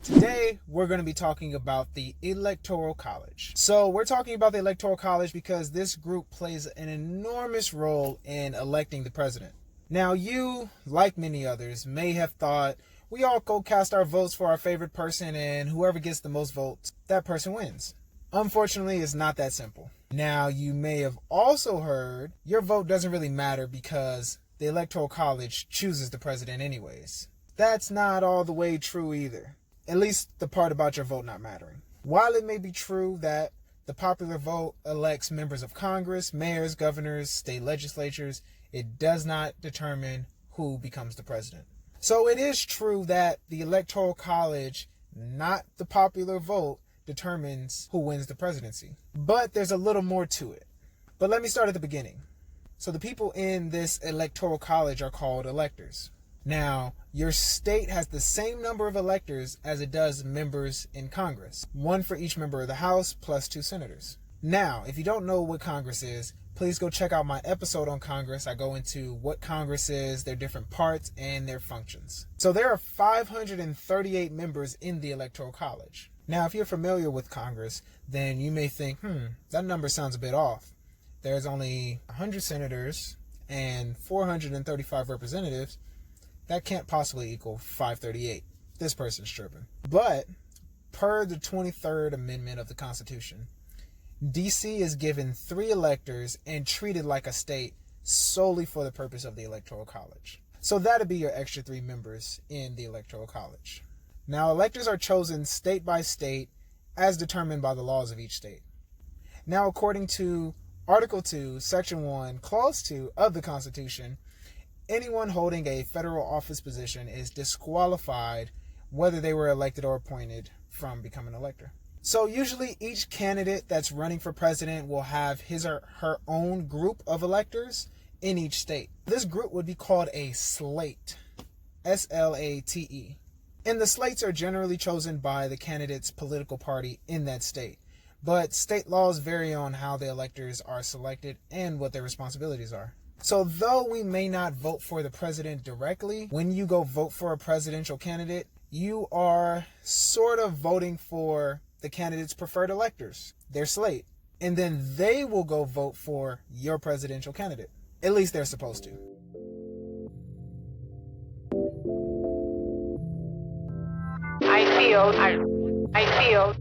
Today, we're going to be talking about the Electoral College. So we're talking about the Electoral College because this group plays an enormous role in electing the president. Now, you, like many others, may have thought we all go cast our votes for our favorite person and whoever gets the most votes, that person wins. Unfortunately, it's not that simple. Now, you may have also heard your vote doesn't really matter because the Electoral College chooses the president anyways. That's not all the way true either. At least the part about your vote not mattering. While it may be true that the popular vote elects members of Congress, mayors, governors, state legislatures, it does not determine who becomes the president. So it is true that the Electoral College, not the popular vote, determines who wins the presidency. But there's a little more to it. But let me start at the beginning. So the people in this Electoral College are called electors. Now, your state has the same number of electors as it does members in Congress. One for each member of the House plus 2 senators. Now, if you don't know what Congress is, please go check out my episode on Congress. I go into what Congress is, their different parts, and their functions. So there are 538 members in the Electoral College. Now, if you're familiar with Congress, then you may think, that number sounds a bit off. There's only 100 senators and 435 representatives. That can't possibly equal 538. This person's tripping. But per the 23rd Amendment of the Constitution, DC is given 3 electors and treated like a state solely for the purpose of the Electoral College. So that'd be your extra 3 members in the Electoral College. Now, electors are chosen state by state as determined by the laws of each state. Now, according to Article 2, Section 1, Clause 2 of the Constitution, anyone holding a federal office position is disqualified whether they were elected or appointed from becoming an elector. So usually each candidate that's running for president will have his or her own group of electors in each state. This group would be called a slate, S-L-A-T-E. And the slates are generally chosen by the candidate's political party in that state. But state laws vary on how the electors are selected and what their responsibilities are. So though we may not vote for the president directly, when you go vote for a presidential candidate, you are sort of voting for the candidate's preferred electors, their slate. And then they will go vote for your presidential candidate. At least they're supposed to. I feel